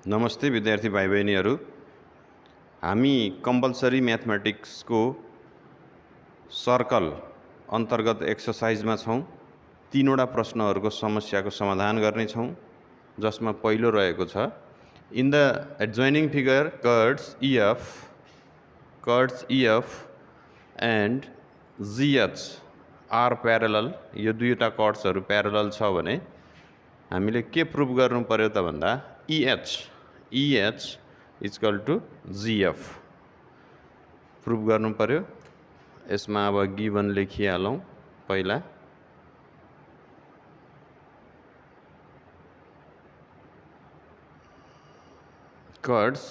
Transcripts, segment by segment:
नमस्ते विद्यार्थी भाइ बहिनीहरू। हामी कम्पलसरी म्याथमेटिक्स को सर्कल अंतर्गत एक्सरसाइजमा छौं। तीनवटा प्रश्नहरूको समस्याको समाधान गर्ने छौं, जसमा पहिलो रहेको छ in the adjoining figure chords EF and GH are parallel. यो दुईवटा कर्ड्सहरू प्यारलल छ भने हामीले के प्रुभ गर्नु पर्यो त भन्दा EH equal to GF prove गर्नु पर्यो। यसमा अब गिवन लेखिहालौं। पहिला chords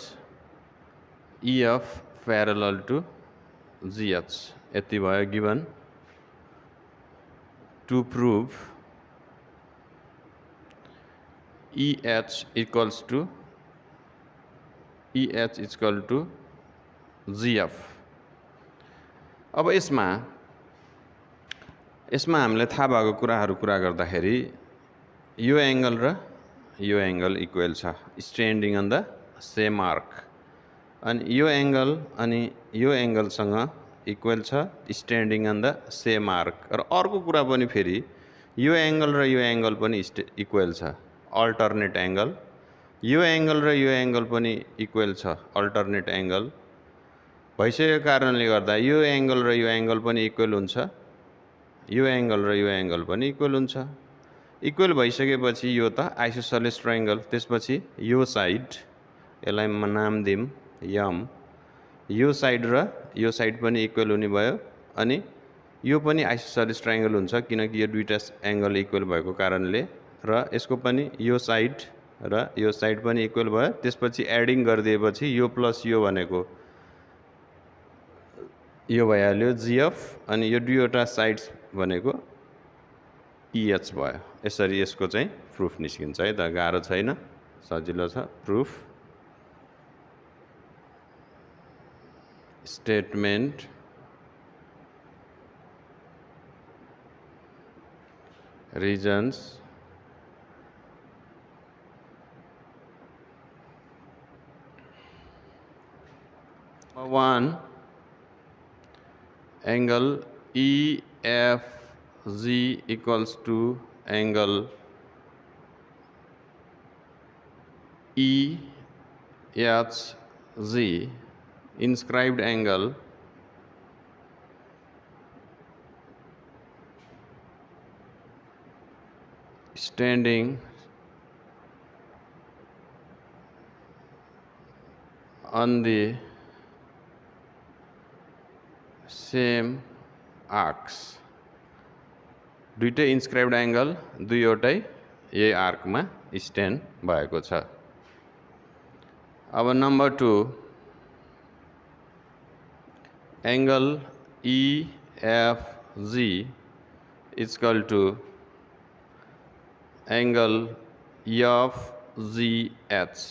EF parallel to GH यति भयो given. To prove EH equal to GF। अब यसमा हामीले थाहा भएको कुराहरू कुरा गर्दाखेरि यो एंगल र यो एंगल इक्वल छ, standing on the same arc. अनि यो एंगल अनि यो एंगलसँग इक्वल छ, standing on the same arc. र अर्को कुरा पनि फेरि यो एंगल र यो एंगल पनि इक्वल छ, अल्टरनेट एंगल। यो एंगल र यो एंगल पनि इक्वल छ, अल्टरनेट एंगल भइसकेको कारणले गर्दा यो एंगल र यो एंगल पनि इक्वल हुन्छ, यो एंगल र यो एंगल पनि इक्वल हुन्छ। इक्वल भइसकेपछि यो त आइसोसेलेस ट्रायंगल। त्यसपछि यो साइड, यसलाई नाम दिम यम, यो साइड र यो साइड पनि इक्वल हुने भयो। अनि यो पनि आइसोसेलेस ट्रायंगल हुन्छ, किनकि यो दुईटा एंगल इक्वल भएको कारणले। र यसको पनि यो साइड र यो साइड पनि इक्वल भयो। त्यसपछि एडिङ गरिदिएपछि यो प्लस यो भनेको यो भइहाल्यो GF, अनि यो दुईवटा साइड्स भनेको EH भयो। यसरी यसको चाहिँ प्रुफ निस्किन्छ है त, गाह्रो छैन, सजिलो छ proof. Statement reasons one angle EFG equals to angle EHG, inscribed angle standing on the same arcs. दुईटै इन्स्क्राइब्ड एंगल दुईवटै यही आर्कमा स्ट्यान्ड भएको छ। अब number 2 angle EFG equal to angle FGH।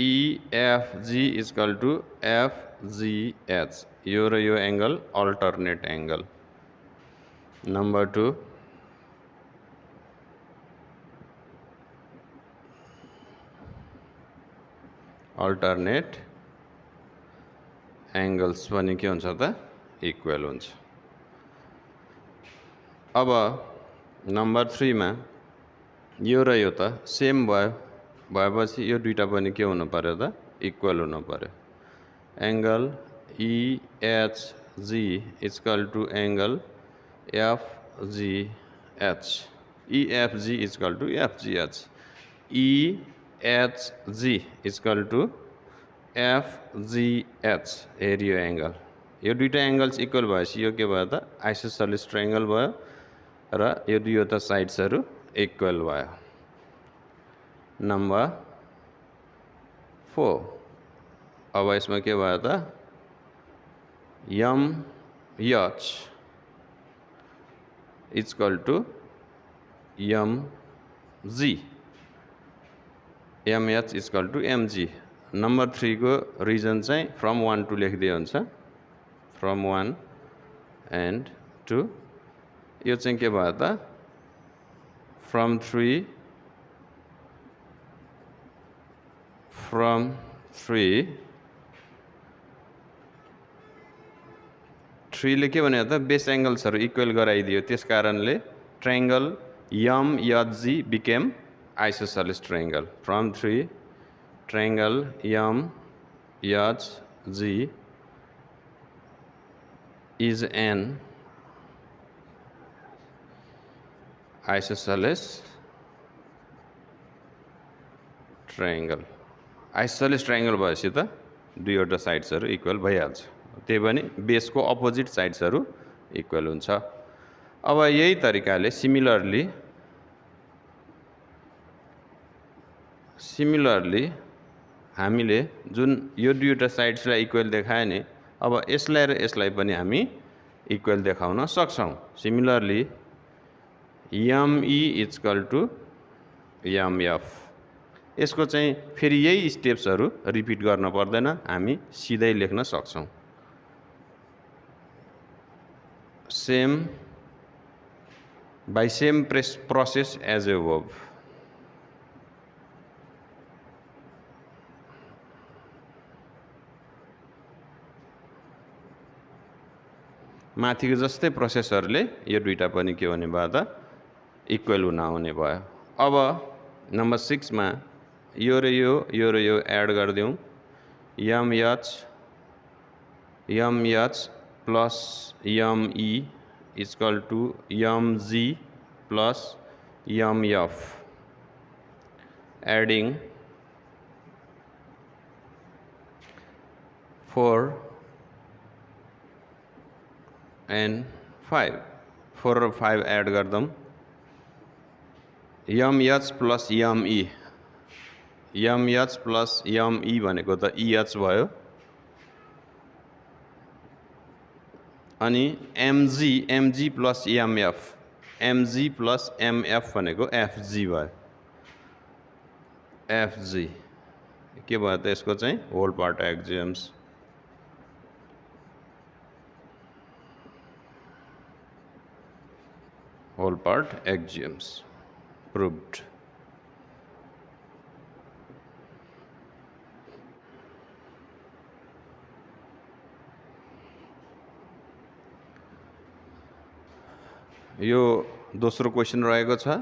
EFG equal to FGH, यो र यो angle alternate angle. Number 2 alternate angles पनि के हुन्छ त, इक्वल हुन्छ। अब नंबर 3 मा यो र यो त सेम भएपछि यो दुईटा पनि के हुनु पर्यो त, इक्वल हुनु पर्यो। Angle EHG equal to angle FGH। EFG equal to FGH, EHG equal to FGH। हेरियो एंगल, यो दुईटा एंगल्स इक्वल भएपछि यो के भयो त, आइसोसेलेस ट्रायंगल भयो र यो दुईवटा साइड्सहरू इक्वल भयो। नंबर 4 अब यसमा के भयो त, MH equal to MG, MH equal to MG। Number 3 को रिजन चाहिँ फ्रम 1 to लेखिदिए हुन्छ, फ्रम 1 and 2। यो चाहिँ के भयो त, फ्रम 3 from 3 ले के भन्यो त बेस एंगल्सहरु इक्वल गराइदियो, त्यस कारणले triangle MHG became isosceles triangle. From 3 triangle MHG is an isosceles triangle. Isosceles triangle भएपछि त दुईवटा साइड्सहरु इक्वल भइहाल्छ, त्यही पनि बेसको अपोजिट साइड्सहरु इक्वल हुन्छ। अब यही तरिकाले सिमिलरली हामीले जुन यो दुईवटा साइड्सलाई इक्वल देखाए नि, अब यसलाई र यसलाई पनि हामी इक्वल देखाउन सक्छौं। Similarly ME equal to MF, यसको चाहिँ फेरि यही स्टेप्सहरु रिपिट गर्न पर्दैन, हामी सिधै लेख्न सक्छौं। by same process as above. माथिको जस्तै प्रोसेसरले यो दुईटा पनि के हुने भयो त इक्वल हुने भयो। अब नम्बर 6 मा यो र यो add गर्दियौं, MH plus ME equal to MG plus MF, adding 4 and 5, 4 र 5 add गर्दम, MH plus ME, MH plus ME भनेको त EH भयो, अनि MG plus MF, MG plus MF भनेको FG भयो, FG के भयो त यसको चाहिँ whole part axioms. Whole part axioms proved. यो दोस्रो क्वेशन रहेको छ,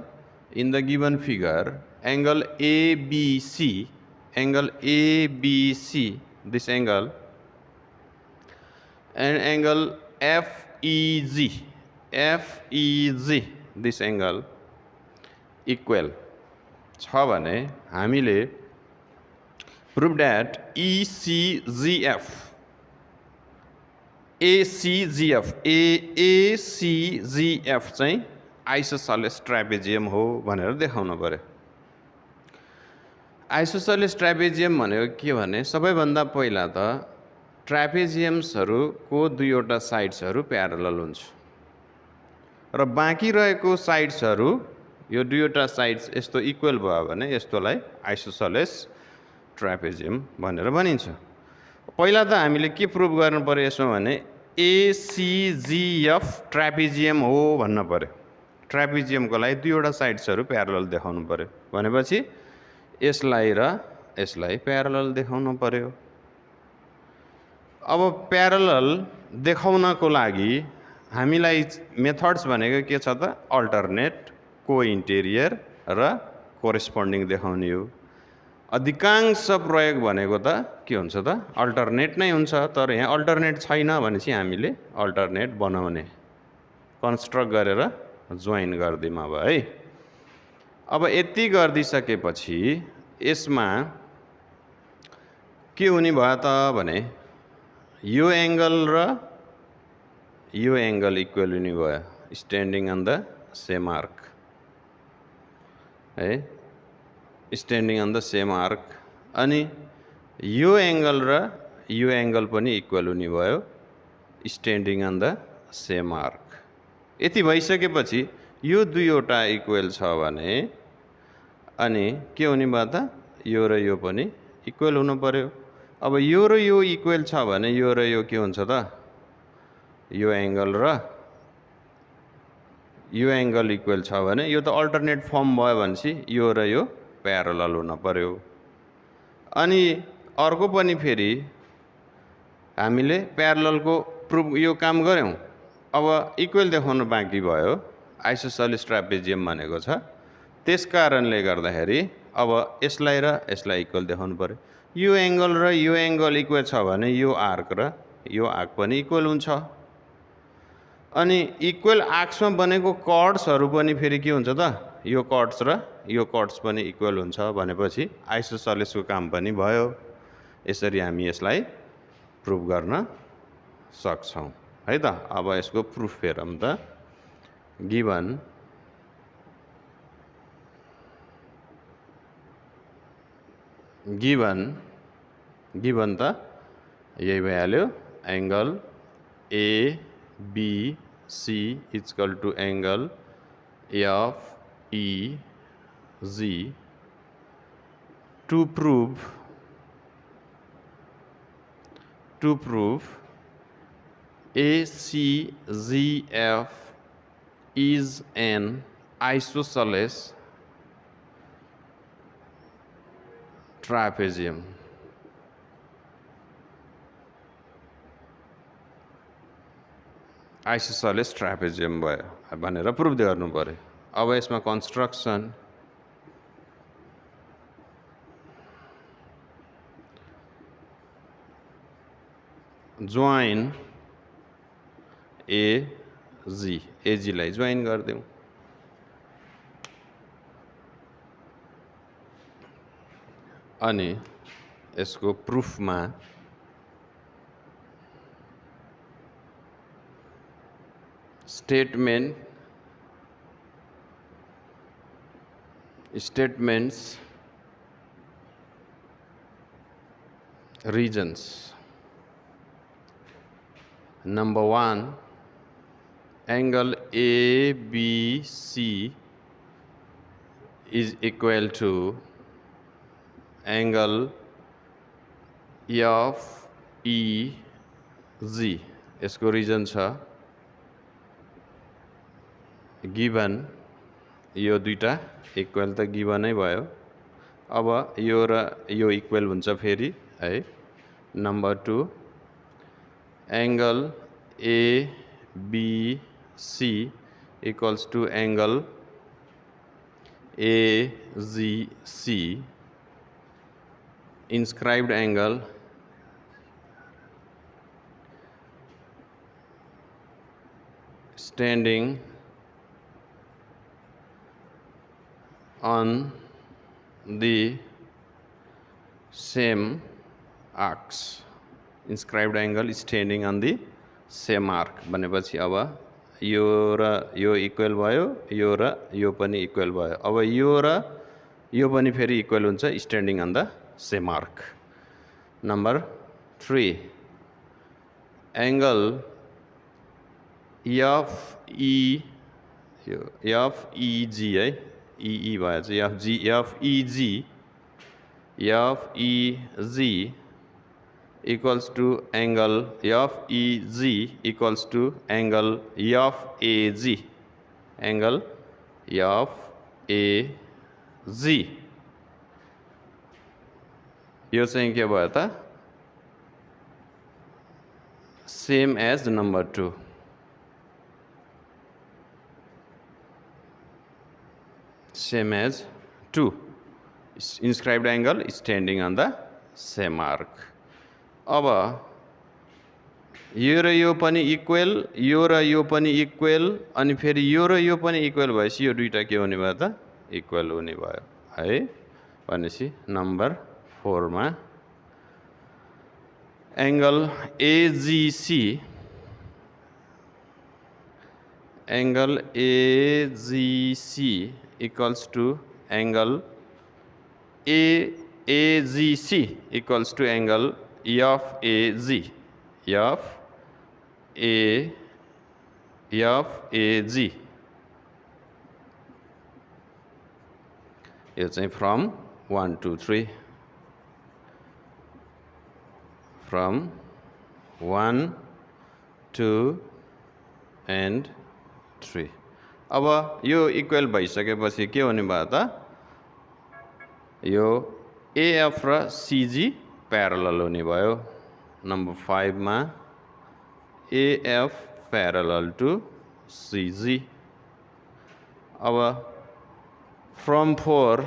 in the given figure angle ABC, this angle and angle FEG, this angle equal छ भने हामीले prove that ACGF चाहिँ आइसोसेलेस ट्रापेजियम हो भनेर देखाउनु पर्यो। आइसोसेलेस ट्रापेजियम भनेको के भने सबैभन्दा पहिला त ट्रापेजियम्सहरुको दुईवटा साइड्सहरु प्यारलल हुन्छ र बाँकी रहेको साइड्सहरु यो दुईवटा साइड्स यस्तो इक्वल भयो भने यस्तोलाई आइसोसेलेस ट्रापेजियम भनेर भनिन्छ। पहिला त हामीले के प्रुभ गर्नु पर्यो यसमा भने ACGF ट्रापेजियम हो भन्न पर्यो। ट्रापेजियमको लागि दुईवटा साइड्सहरु प्यारलल देखाउनु पर्यो भनेपछि यसलाई र यसलाई प्यारलल देखाउनु पर्यो। अब प्यारलल देखाउनको लागि हामीलाई मेथड्स भनेको के छ त अल्टरनेट, को-इन्टेरियर र कोरेस्पोन्डिङ देखाउने हो। अधिकांश प्रयोग भनेको त के हुन्छ त अल्टरनेट नै हुन्छ, तर यहाँ अल्टरनेट छैन भनेपछि हामीले अल्टरनेट बनाउने कन्स्ट्रक्ट गरेर जोइन गर्दिम अब है। अब यति गर्दिसकेपछि यसमा के हुने भयो त भने यो एंगल र यो एंगल इक्वल हुने भयो, standing on the same arc है, standing on the same arc. अनि यो एंगल र यो एंगल पनि इक्वल हुने भयो, standing on the same arc. यति भइसकेपछि यो दुईवटा इक्वल छ भने अनि के हुने भयो त यो र यो पनि इक्वल हुनु पर्यो। अब यो र यो इक्वल छ भने यो र यो के हुन्छ त यो एंगल र यो एंगल इक्वल छ भने यो त अल्टरनेट फर्म भयो भनेपछि यो र यो प्यारलल हुन पर्यो। अनि अर्को पनि फेरि हामीले प्यारललको प्रुफ यो काम गर्यौं। अब इक्वल देखाउनु बाँकी भयो, आइसोसेलेस ट्रापेजियम भनेको छ। त्यसकारणले गर्दाखेरि अब यसलाई र यसलाई इक्वल देखाउनु पर्यो। यो एंगल र यो एंगल इक्वल छ भने यो आर्क र यो आर्क पनि इक्वल हुन्छ। अनि इक्वल आर्क्समा बनेको कर्ड्सहरू पनि फेरि के हुन्छ त, यो कर्ड्स र यो कर्ड्स पनि इक्वल हुन्छ भनेपछि आइसोसेलेसको काम पनि भयो। यसरी हामी यसलाई प्रुफ गर्न सक्छौं है त। अब यसको प्रुफ हेरौँ त। गिवन त यही भइहाल्यो, angle ABC equal to angle FEG। to prove ACGF is an isosceles trapezium. Isosceles trapezium भयो भनेर प्रुफ गर्नु पर्यो। अब यसमा कन्स्ट्रक्सन जोइन एजी लाई जोइन गरिदेऊ। अनि यसको प्रुफमा statements regions। Number 1, angle ABC is equal to angle FEG। यसको रिजन छ गिवन यो दुईटा इक्वल त गिवनै भयो। अब यो र यो इक्वल हुन्छ फेरि है। Number 2, angle ABC equals to angle AGC। inscribed angle standing on the same arcs। inscribed angle standing on the same arc भनेपछि अब यो र यो इक्वल भयो, यो र यो पनि इक्वल भयो। अब यो र यो पनि फेरि इक्वल हुन्छ standing on the same arc. Number 3, angle FEG है, EE भएछ FEG equals to angle FEG equals to angle FAG। angle FAG यो चाहिँ के भयो त, same as number 2। Same as 2 inscribed angle standing on the same arc। अब यो र यो पनि इक्वल, यो र यो पनि इक्वल, अनि फेरि यो र यो पनि इक्वल भएपछि यो दुईटा के हुने भयो त, इक्वल हुने भयो है। भनेपछि नंबर 4 मा angle AGC equals to angle AGC equals to angle FAG। यो चाहिँ फ्रम 1 2 3 from 1 2 and 3। अब यो इक्वल भइसकेपछि के हुने भयो त, यो AF र CG प्यारलल हुने भयो। नम्बर 5 मा AF प्यारलल टु CG। अब फ्रम 4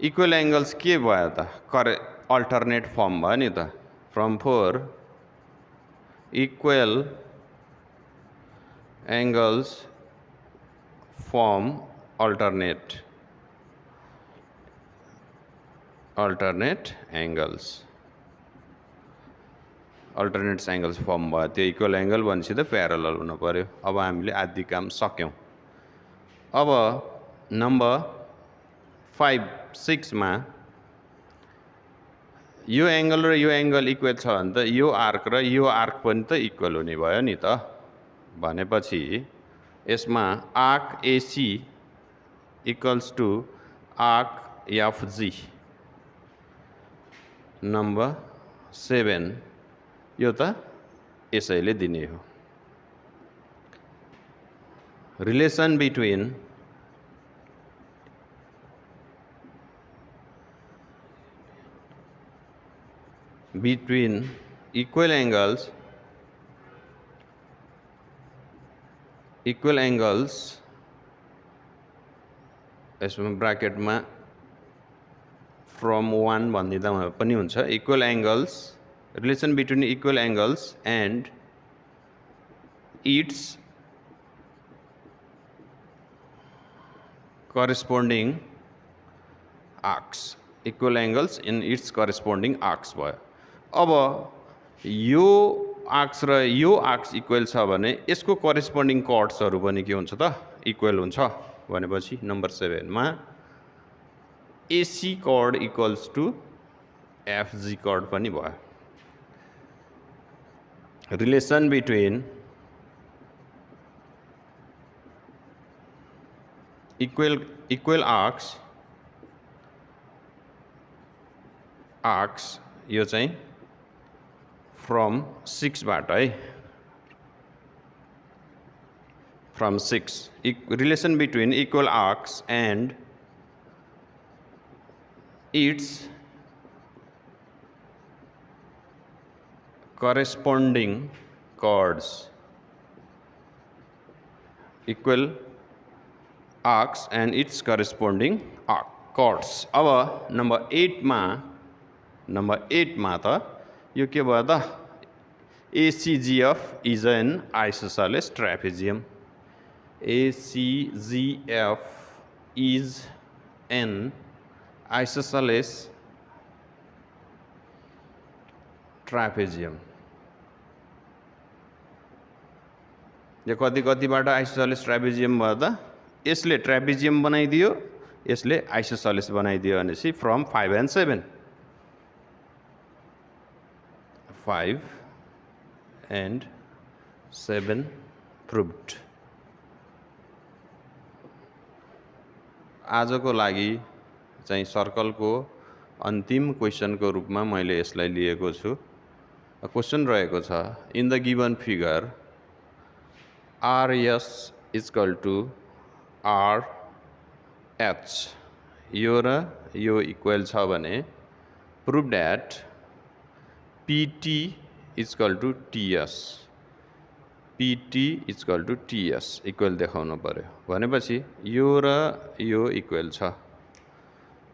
इक्वल एंगल्स के भयो त अल्टरनेट फर्म भयो नि त। From 4 equal angles form alternate angles form भयो। त्यो इक्वल एंगल भनेपछि त प्यारलल हुनु पर्यो। अब हामीले आधी काम सक्यौं। अब नम्बर 5 6 मा यो एंगल र यो एंगल इक्वल छ भने त यो आर्क र यो आर्क पनि त इक्वल हुने भयो नि त। भनेपछि यसमा arc AC equals to arc FG। Number 7 यो त यसैले दिने हो। रिलेसन बिट्विन equal angles यसमा ब्रैकेटमा from 1 भन्दिदा पनि हुन्छ। Equal angles relation between equal angles and it's corresponding arcs। Equal angles in its corresponding arcs भयो। अब यो आर्क्स र यो आर्क्स इक्वल छ भने यसको करेस्पोन्डिङ कर्ड्सहरु पनि के हुन्छ त इक्वल हुन्छ। भनेपछि नम्बर 7 मा AC chord equals to FG chord पनि भयो। रिलेसन बिट्विन इक्वल आर्क्स यो चाहिँ फ्रम 6 बाट है। From 6 relation between equal arcs and it's corresponding chords। Equal arcs and it's corresponding chords। अब नम्बर 8 मा त यो के भयो त ACGF is an isosceles trapezium। ACGF is an isosceles trapezium। यो कतिबाट आइसोसेलेस ट्रापेजियम भयो त यसले ट्रापेजियम बनाइदियो यसले आइसोसेलेस बनाइदियो भनेपछि फ्रम 5 and 7 5 and 7 proved। आजको लागि चाहिँ सर्कलको अन्तिम क्वेशनको रूपमा मैले यसलाई लिएको छु। क्वेशन रहेको छ in the given figure RS equal to RH। यो र यो इक्वल छ भने prove that PT equal to TS। PT equal to TS equal देखाउनु पर्यो। भनेपछि यो र यो इक्वल छ।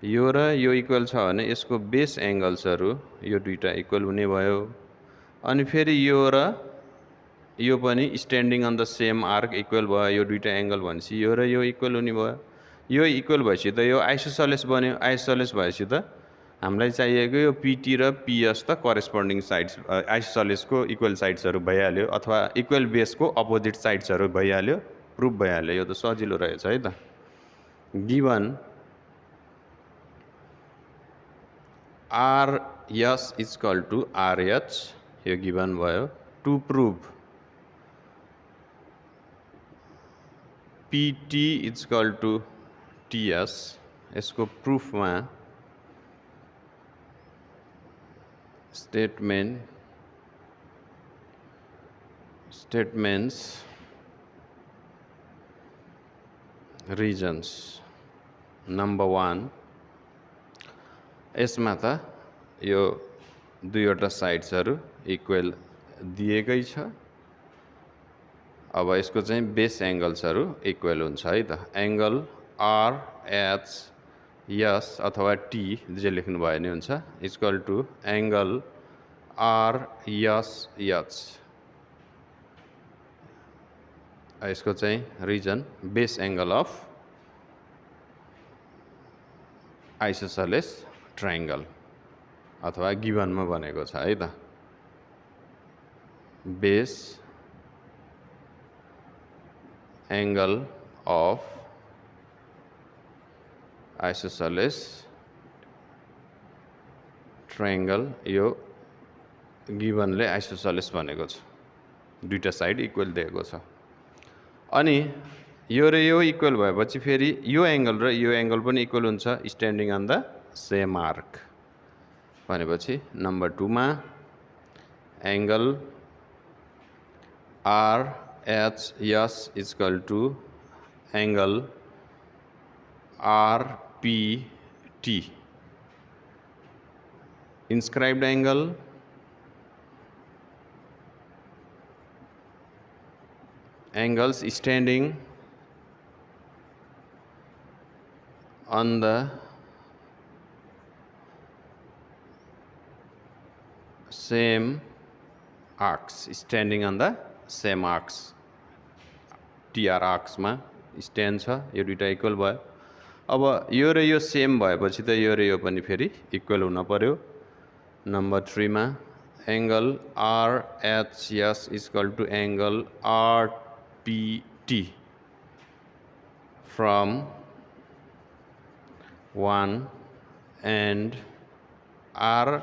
यो र यो इक्वल छ भने यसको बेस एंगल्सहरु यो दुईटा इक्वल हुने भयो। अनि फेरि यो र यो पनि standing on the same arc equal भयो। यो दुईटा एंगल भनेपछि यो र यो इक्वल हुने भयो। यो इक्वल भएपछि त यो आइसोसेलेस बन्यो। आइसोसेलेस भएपछि त हामीलाई चाहिएको यो PT र PS त करेस्पोन्डिङ साइड्स आइसोसेलेसको इक्वल साइड्सहरु भइहाल्यो अथवा इक्वल बेसको अपोजिट साइड्सहरु भइहाल्यो। प्रुफ भइहाल्यो। यो त सजिलो रहेछ है त। Given RS equal to RH यो गिवन भयो। To prove PT equal to TS यसको प्रुफमा स्टेटमेन्ट्स रिजन्स। नम्बर 1 यसमा त यो दुईवटा साइड्सहरु इक्वल दिएकै छ। अब यसको चाहिँ बेस एंगल्सहरु इक्वल हुन्छ है त। एंगल RHS अथवा T जे लेख्नु भयो नि हुन्छ इक्वल टु एंगल RSH। यसको चाहिँ reason base angle of isosceles triangle अथवा गिभनमा बनेको छ है त। Base angle of isosceles triangle यो गिभनले आइसोसेलेस भनेको छ। दुईटा साइड इक्वल दिएको छ। अनि यो र यो इक्वल भएपछि फेरि यो एंगल र यो एंगल पनि इक्वल हुन्छ standing on the same arc भनेपछि नम्बर 2 मा angle RHS equal to angle RPT। inscribed angle angles standing on the same arcs, standing on the same arcs, TR arcs मा स्ट्यान्ड छ। यो दुईटा इक्वल भयो। अब यो र यो सेम भएपछि त यो र यो पनि फेरि इक्वल हुन पर्यो। नम्बर 3 मा angle RHS equal to angle RPT from 1 and RSH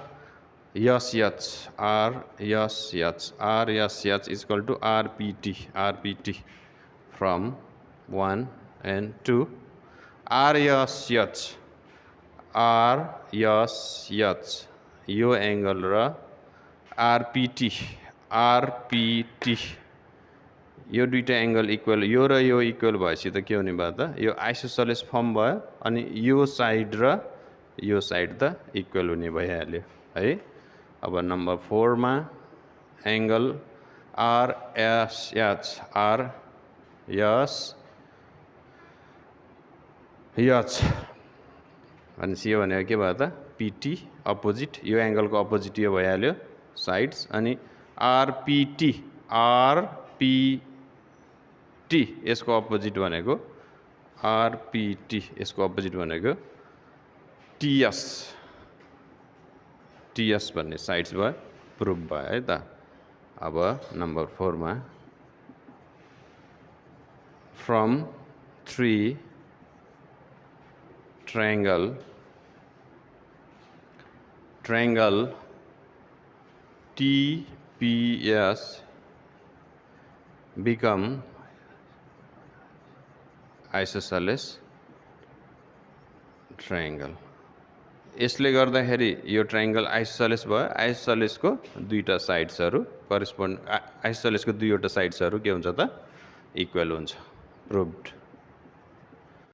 equal to RPT from 1 and 2 RSH यो एंगल र RPT यो दुईटा एंगल इक्वल यो र यो इक्वल भएपछि त के हुने भयो त यो आइसोसेलेस फर्म भयो। अनि यो साइड र यो साइड त इक्वल हुने भइहाल्यो है। अब नम्बर 4 मा एंगल RSH अनि यो भनेको के भयो त PT अपोजिट। यो एंगल को अपोजिट यो भइहाल्यो साइड्स। अनि RPT यसको अपोजिट भनेको RPT यसको अपोजिट भनेको TS भन्ने साइड्स भयो प्रुफ भयो है त। अब नम्बर 4 मा from 3 triangle TPS become isosceles triangle। यसले गर्दाखेरि यो ट्रायंगल आइसोसेलेस भयो। आइसोसेलेस को दुईटा साइड्सहरु करेस्पोन्ड आइसोसेलेस को दुईवटा साइड्सहरु के हुन्छ त इक्वल हुन्छ। प्रुभड।